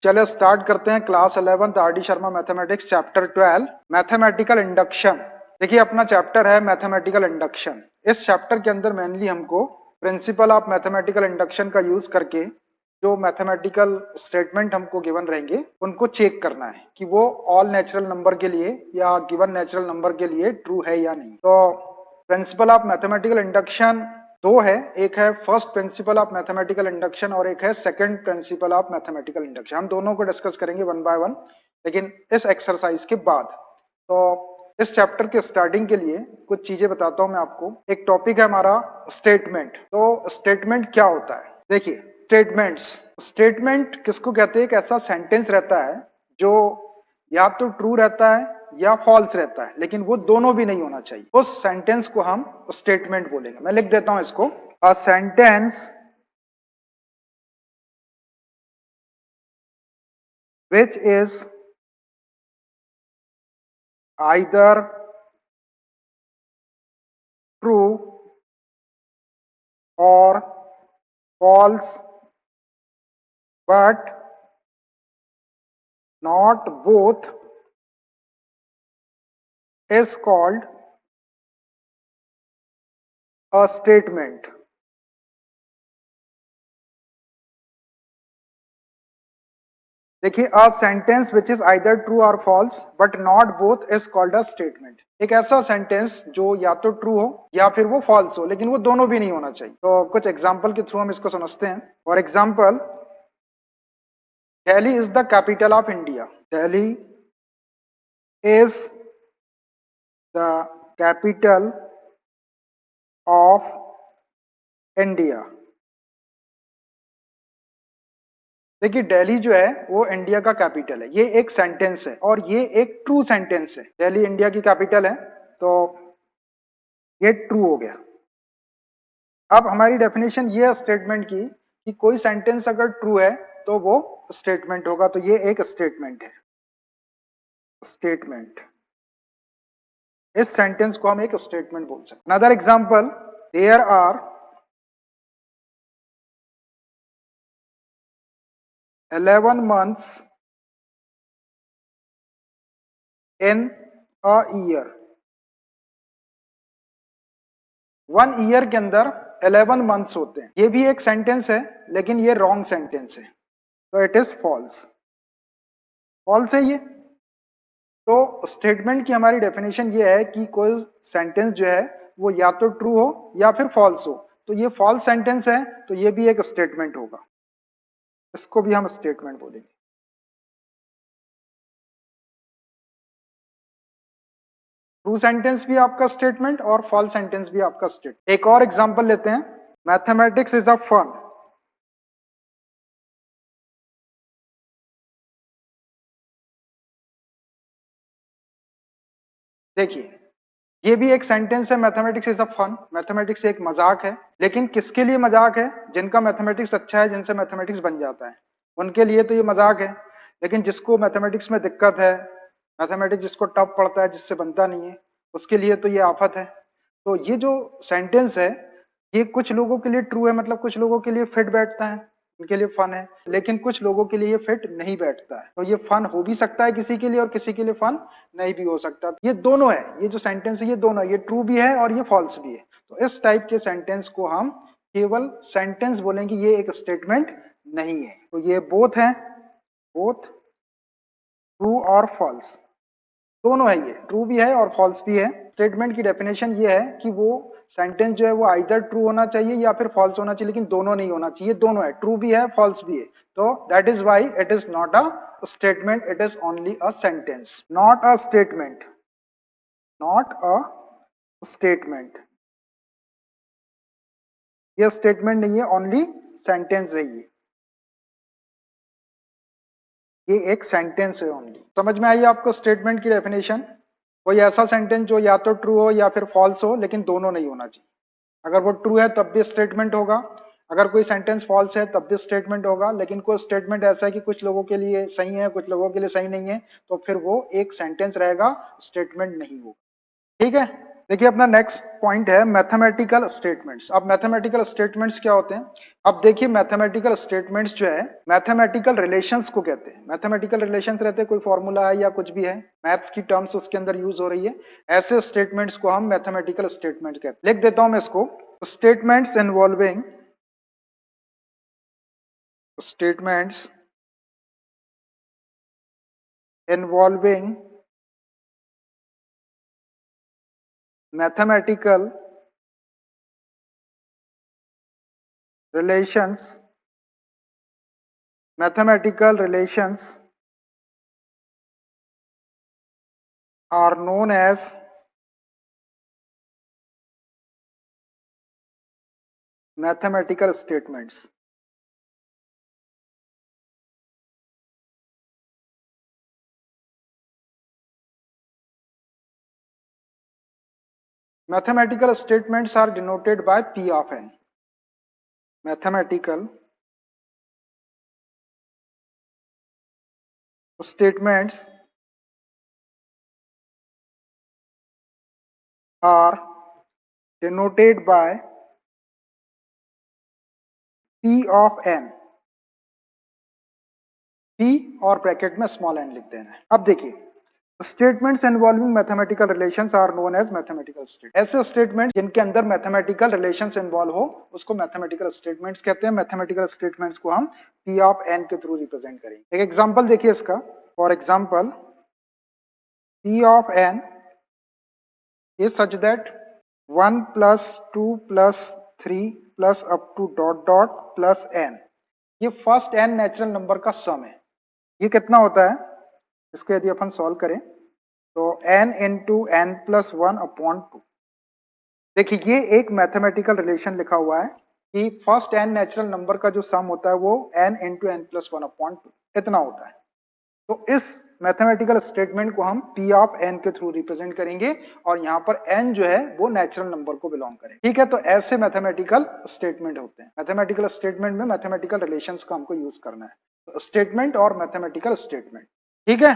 चलिए स्टार्ट करते हैं class 11 R D Sharma mathematics chapter 12 mathematical induction. देखिए अपना चैप्टर है मैथमेटिकल इंडक्शन। इस चैप्टर के अंदर मेनली हमको प्रिंसिपल ऑफ मैथमेटिकल इंडक्शन का यूज करके जो मैथमेटिकल स्टेटमेंट हमको गिवन रहेंगे उनको चेक करना है कि वो ऑल नेचुरल नंबर के लिए या गिवन नेचुरल नंबर के लिए ट्रू है या नहीं। तो प्रिंसिपल ऑफ मैथमेटिकल इंडक्शन दो है, एक है first principle of mathematical induction और एक है second principle of mathematical induction. हम दोनों को डिस्कस करेंगे वन बाय वन, लेकिन इस एक्सरसाइज के बाद। तो इस चैप्टर के स्टार्टिंग के लिए कुछ चीजें बताता हूं मैं आपको। एक टॉपिक है हमारा स्टेटमेंट। तो स्टेटमेंट क्या होता है? देखिए स्टेटमेंट्स, स्टेटमेंट किसको कहते हैं? एक ऐसा सेंटेंस रहता है जो या तो ट्रू रहता है या फॉल्स रहता है, लेकिन वो दोनों भी नहीं होना चाहिए। उस सेंटेंस को हम स्टेटमेंट बोलेंगे। मैं लिख देता हूं इसको, a sentence which is either true or false but not both is called a statement। देखिए a sentence which is either true और false but not both is called a statement. एक ऐसा सेंटेंस जो या तो ट्रू हो या फिर वो फॉल्स हो, लेकिन वो दोनों भी नहीं होना चाहिए। तो कुछ एग्जांपल के थ्रू हम इसको समझते हैं। For example, Delhi is the capital of India. Delhi is the capital of India. देखिए दिल्ली जो है वो इंडिया का कैपिटल है, ये एक सेंटेंस है और ये एक ट्रू सेंटेंस है। दिल्ली इंडिया की कैपिटल है, तो ये ट्रू हो गया। अब हमारी डेफिनेशन ये है स्टेटमेंट की कि कोई सेंटेंस अगर ट्रू है तो वो स्टेटमेंट होगा। तो ये एक स्टेटमेंट है। स्टेटमेंट, इस सेंटेंस को हम एक स्टेटमेंट बोल सकते हैं। Another example, there are 11 months in a year। One year के अंदर 11 मंथ्स होते हैं। ये भी एक सेंटेंस है, लेकिन ये रॉन्ग सेंटेंस है, तो इट इज फॉल्स। फॉल्स है ये। तो स्टेटमेंट की हमारी डेफिनेशन ये है कि कोई सेंटेंस जो है वो या तो ट्रू हो या फिर फॉल्स हो। तो ये फॉल्स सेंटेंस है, तो ये भी एक स्टेटमेंट होगा, इसको भी हम स्टेटमेंट बोलेंगे। ट्रू सेंटेंस भी आपका स्टेटमेंट और फॉल्स सेंटेंस भी आपका स्टेटमेंट। एक और एग्जांपल लेते हैं, मैथमेटिक्स इज अ फन। देखिए ये भी एक सेंटेंस है, mathematics is a fun. Mathematics एक मजाक है, लेकिन किसके लिए मजाक है? जिनका मैथमेटिक्स अच्छा है, जिनसे मैथमेटिक्स बन जाता है, उनके लिए तो ये मजाक है। लेकिन जिसको मैथमेटिक्स में दिक्कत है, मैथमेटिक्स जिसको टफ पड़ता है, जिससे बनता नहीं है, उसके लिए तो ये आफत है। तो ये जो सेंटेंस है ये कुछ लोगों के लिए ट्रू है, मतलब कुछ लोगों के लिए फिट बैठता है, उनके लिए फन है, लेकिन कुछ लोगों के लिए ये फिट नहीं बैठता है। तो ये फन हो भी सकता है किसी के लिए और किसी के लिए फन नहीं भी हो सकता। ये दोनों है, ये जो सेंटेंस है ये दोनों है, ये ट्रू भी है और ये फॉल्स भी है। तो इस टाइप के सेंटेंस को हम केवल सेंटेंस बोलेंगे, ये एक स्टेटमेंट नहीं है। तो ये बोथ है, बोथ ट्रू और फॉल्स दोनों है, ये ट्रू भी है और फॉल्स भी है। स्टेटमेंट की डेफिनेशन ये है कि वो सेंटेंस जो है वो आइदर ट्रू होना चाहिए या फिर फॉल्स होना चाहिए, लेकिन दोनों नहीं होना चाहिए। दोनों है, ट्रू भी है फॉल्स भी है। तो that is why it is not a statement, it is only a sentence, not a statement, not a statement. ये स्टेटमेंट नहीं है, ओनली सेंटेंस है ये एक सेंटेंस है ओनली। समझ में आई आपको स्टेटमेंट की डेफिनेशन? कोई ऐसा सेंटेंस जो या तो ट्रू हो या फिर फॉल्स हो, लेकिन दोनों नहीं होना चाहिए। अगर वो ट्रू है तब भी स्टेटमेंट होगा, अगर कोई सेंटेंस फॉल्स है तब भी स्टेटमेंट होगा। लेकिन कोई स्टेटमेंट ऐसा है कि कुछ लोगों के लिए सही है, कुछ लोगों के लिए सही नहीं है, तो फिर वो एक सेंटेंस रहेगा, स्टेटमेंट नहीं होगा। ठीक है, देखिए अपना नेक्स्ट पॉइंट है मैथमेटिकल स्टेटमेंट्स। अब मैथमेटिकल स्टेटमेंट्स क्या होते हैं? अब देखिए मैथमेटिकल स्टेटमेंट्स जो है मैथमेटिकल रिलेशंस को कहते हैं। मैथमेटिकल रिलेशंस रहते हैं, कोई फॉर्मूला है या कुछ भी है, मैथ्स की टर्म्स उसके अंदर यूज हो रही है, ऐसे स्टेटमेंट्स को हम मैथमेटिकल स्टेटमेंट कहते हैं। लिख देता हूं मैं इसको, statements involving mathematical relations mathematical relations are known as mathematical statements. Mathematical statements are denoted by P of n. Mathematical statements are denoted by P of n. P और ब्रैकेट में small n लिख देना है। अब देखिए statements involving mathematical relations are known as mathematical statement. ऐसे statement जिनके अंदर मैथमेटिकल रिलेशंस इन्वॉल्व हो उसको मैथमेटिकल स्टेटमेंट्स कहते हैं। मैथमेटिकल स्टेटमेंट्स को हम P ऑफ n के थ्रू रिप्रेजेंट करेंगे। एक एग्जांपल देखिए इसका, for example P of n is such that 1 plus 2 plus 3 plus up to dot dot plus n, ये फर्स्ट n नेचुरल नंबर का सम है। ये कितना होता है? इसको यदि अपन सॉल्व करें तो n into n plus one upon two. देखिए ये एक मैथमेटिकल रिलेशन लिखा हुआ है कि फर्स्ट n नेचुरल नंबर का जो सम होता है वो n into n plus one upon two इतना होता है। तो इस मैथमेटिकल स्टेटमेंट को हम P ऑफ n के थ्रू रिप्रेजेंट करेंगे और यहाँ पर n जो है वो नेचुरल नंबर को बिलोंग करेगा। ठीक है, तो ऐसे मैथमेटिकल स्टेटमेंट होते हैं। मैथमेटिकल स्टेटमेंट में मैथमेटिकल रिलेशंस का हमको यूज करना है। तो स्टेटमेंट और मैथमेटिकल स्टेटमेंट, ठीक है।